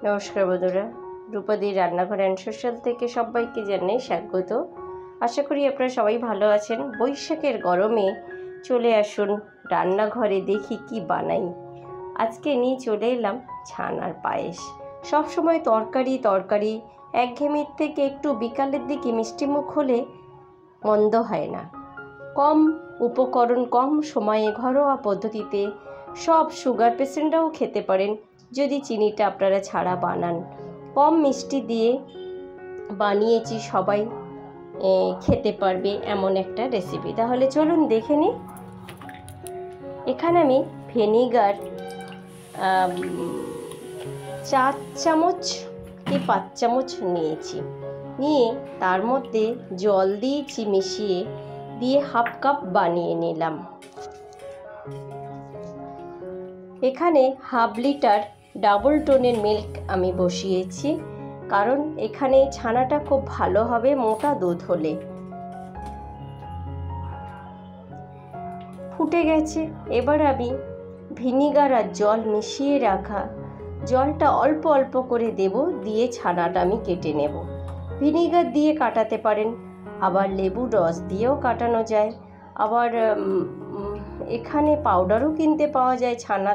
নমস্কার বন্ধুরা, রূপাদির রান্নাঘর অ্যান্ড সোশ্যাল থেকে সবাইকে জানাই স্বাগত। আশা করি আপনারা সবাই ভালো আছেন। বৈশাখের গরমে চলে আসুন রান্নাঘরে, দেখি কি বানাই। আজকে নিয়ে চলে এলাম ছানার পায়েস। সব সময় তরকারি একঘেয়েমির থেকে একটু বিকালের দিকে মিষ্টিমুখ হলে মন্দ হয় না। কম উপকরণ, কম সময়ে ঘরোয়া পদ্ধতিতে সব সুগার পেশেন্টরাও খেতে পারেন যদি চিনিটা আপনারা ছাড়া বানান। কম মিষ্টি দিয়ে বানিয়েছি, সবাই খেতে পারবে এমন একটা রেসিপি। তাহলে চলুন দেখে নিই। এখানে আমি ভিনিগার 4 চামচ কি 5 চামচ নিয়েছি, নিয়ে তার মধ্যে জল দিয়েছি, মিশিয়ে দিয়ে হাফ কাপ বানিয়ে নিলাম। এখানে হাফ লিটার ডাবল টোনের মিল্ক আমি বসিয়েছি, কারণ এখানে ছানাটা খুব ভালো হবে মোটা দুধ হলে। ফুটে গেছে, এবার আমি ভিনিগার আর জল মিশিয়ে রাখা জলটা অল্প অল্প করে দেব, দিয়ে ছানাটা আমি কেটে নেব। ভিনিগার দিয়ে কাটাতে পারেন, আবার লেবুর রস দিয়েও কাটানো যায়, আবার এখানে পাউডারও কিনতে পাওয়া যায় ছানা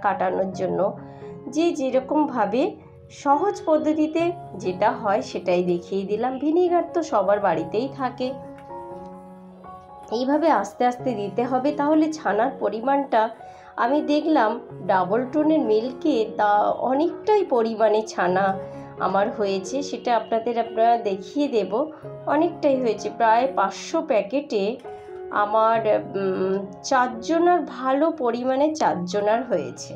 কাটানোর জন্য। যে যেরকমভাবে সহজ পদ্ধতিতে যেটা হয় সেটাই দেখিয়ে দিলাম। ভিনিগার তো সবার বাড়িতেই থাকে। এইভাবে আস্তে আস্তে দিতে হবে, তাহলে ছানার পরিমাণটা আমি দেখলাম ডাবল টোনের মিল্কে তা অনেকটাই পরিমাণে ছানা আমার হয়েছে, সেটা আপনারা দেখিয়ে দেব। অনেকটাই হয়েছে, প্রায় 500 প্যাকেটে আমার 4 জনার, ভালো পরিমাণে 4 জনার হয়েছে।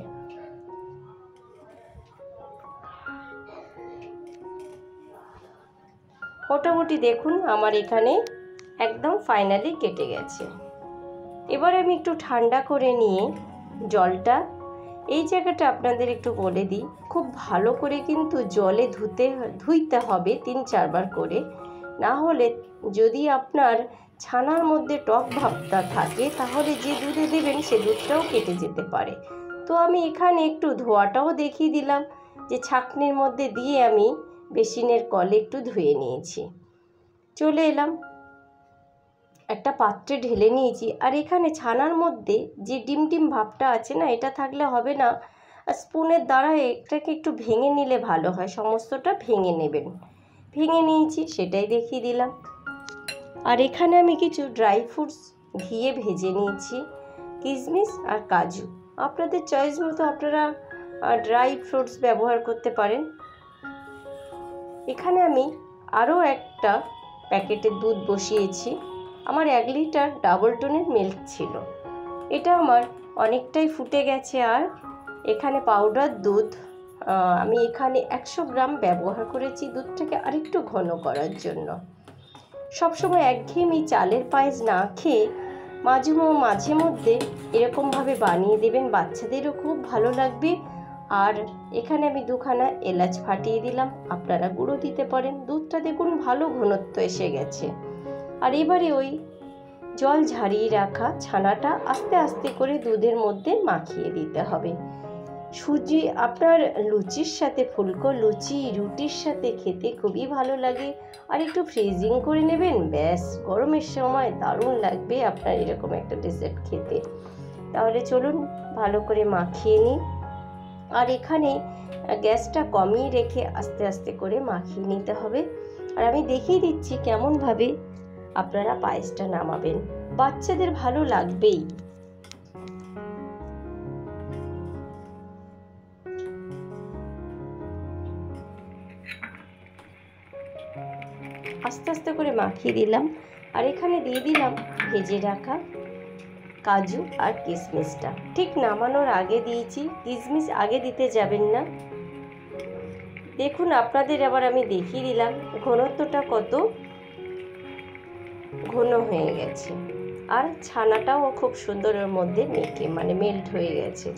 মোটামুটি দেখুন আমার এখানে একদম ফাইনালি কেটে গেছে। এবার আমি একটু ঠান্ডা করে নিয়ে জলটা, এই জায়গাটা আপনাদের একটু বলে দিই, খুব ভালো করে কিন্তু জলে ধুইতে হবে 3-4 বার করে। না হলে যদি আপনার ছানার মধ্যে টক ভাবটা থাকে, তাহলে যে দুধে দেবেন সে দুধটাও কেটে যেতে পারে। তো আমি এখানে একটু ধোয়াটাও দেখিয়ে দিলাম, যে ছাঁকনির মধ্যে দিয়ে আমি বেসিনের কলে একটু ধুয়ে নিয়েছি। চলে এলাম, একটা পাত্রে ঢেলে নিয়েছি। আর এখানে ছানার মধ্যে যে ডিম ভাবটা আছে না, এটা থাকলে হবে না, স্পুনের দ্বারা এটাকে একটু ভেঙে নিলে ভালো হয়। সমস্তটা ভেঙে নেবেন। ভেঙে নিয়েছি, সেটাই দেখিয়ে দিলাম। আর এখানে আমি কিছু ড্রাই ফ্রুটস ঘিয়ে ভেজে নিয়েছি, কিশমিশ আর কাজু। আপনাদের চয়েস মতো আপনারা ড্রাই ফ্রুটস ব্যবহার করতে পারেন। এখানে আমি আরও একটা প্যাকেটের দুধ বসিয়েছি। আমার 1 লিটার ডাবল টোনের মিল্ক ছিল, এটা আমার অনেকটাই ফুটে গেছে। আর এখানে পাউডার দুধ আমি এখানে 100 গ্রাম ব্যবহার করেছি, দুধটাকে আরেকটু ঘন করার জন্য। সবসময় একঘেয়েমি চালের পায়েস না খেয়ে মাঝে মধ্যে এরকমভাবে বানিয়ে দেবেন, বাচ্চাদেরও খুব ভালো লাগবে। আর এখানে আমি 2খানা এলাচ ফাটিয়ে দিলাম, আপনারা গুঁড়ো দিতে পারেন। দুধটা দেখুন ভালো ঘনত্ব এসে গেছে। আর এবারে ওই জল ঝারিয়ে রাখা ছানাটা আস্তে আস্তে করে দুধের মধ্যে মাখিয়ে দিতে হবে। সুজি আপনার লুচির সাথে, ফুলকো লুচি, রুটির সাথে খেতে খুবই ভালো লাগে। আর একটু ফ্রিজিং করে নেবেন, ব্যাস গরমের সময় দারুণ লাগবে আপনার এরকম একটা ডেজার্ট খেতে। তাহলে চলুন ভালো করে মাখিয়ে নিই। আর এখানে গ্যাসটা কমিয়ে রেখে আস্তে আস্তে করে মাখিয়ে নিতে হবে। আর আমি দেখিয়ে দিচ্ছি কেমনভাবে আপনারা পায়েসটা নামাবেন, বাচ্চাদের ভালো লাগবেই। আস্তে আস্তে করে মাখিয়ে দিলাম। আর এখানে দিয়ে দিলাম ভেজে রাখা কাজু আর কিশমিশটা, ঠিক নামানোর আগে দিয়েছি। কিশমিশ আগে দিতে যাবেন না। দেখুন আপনাদের আবার আমি দেখিয়ে দিলাম ঘনত্বটা কত ঘন হয়ে গেছে। আর ছানাটাও খুব সুন্দর ওর মধ্যে মেল্ট হয়ে গেছে।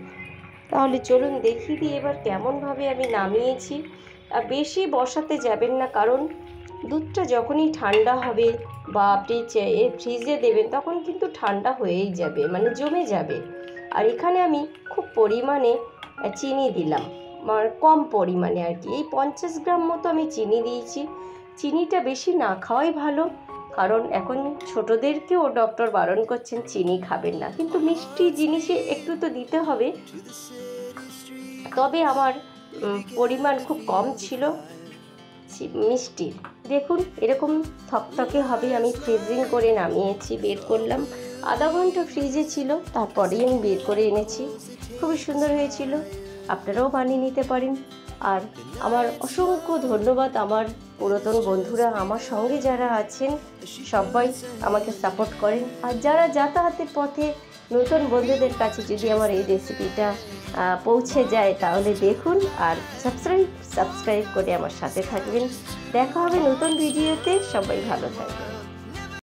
তাহলে চলুন দেখিয়ে দিই এবার কেমনভাবে আমি নামিয়েছি। আর বেশি বসাতে যাবেন না, কারণ দুধটা যখনই ঠান্ডা হবে বা আপনি ফ্রিজে দেবেন তখন কিন্তু ঠান্ডা হয়েই যাবে, জমে যাবে। আর এখানে আমি খুব পরিমাণে চিনি দিলাম, কম পরিমাণে আর কি। এই 50 গ্রাম মতো আমি চিনি দিয়েছি। চিনিটা বেশি না খাওয়াই ভালো, কারণ এখন ছোটোদেরকেও ডক্টর বারণ করছেন চিনি খাবেন না, কিন্তু মিষ্টি জিনিসে একটু তো দিতে হবে। তবে আমার পরিমাণ খুব কম ছিল মিষ্টির। দেখুন এরকম থকথকে হবে। আমি ফ্রিজিং করে নামিয়েছি, বের করলাম, আধা ঘন্টা ফ্রিজে ছিল, তারপরেই আমি বের করে এনেছি। খুবই সুন্দর হয়েছিল, আপনারাও বানিয়ে নিতে পারেন। আর আমার অসংখ্য ধন্যবাদ আমার পুরাতন বন্ধুরা, আমার সঙ্গে যারা আছেন সবাই আমাকে সাপোর্ট করেন। আর যারা যাতায়াতের পথে নতুন বন্ধুদের কাছে যদি আমার এই রেসিপিটা পৌঁছে যায় তাহলে দেখুন আর সাবস্ক্রাইব করে আমার সাথে থাকবেন। দেখা হবে নতুন ভিডিওতে। সবাই ভালো থাকবেন।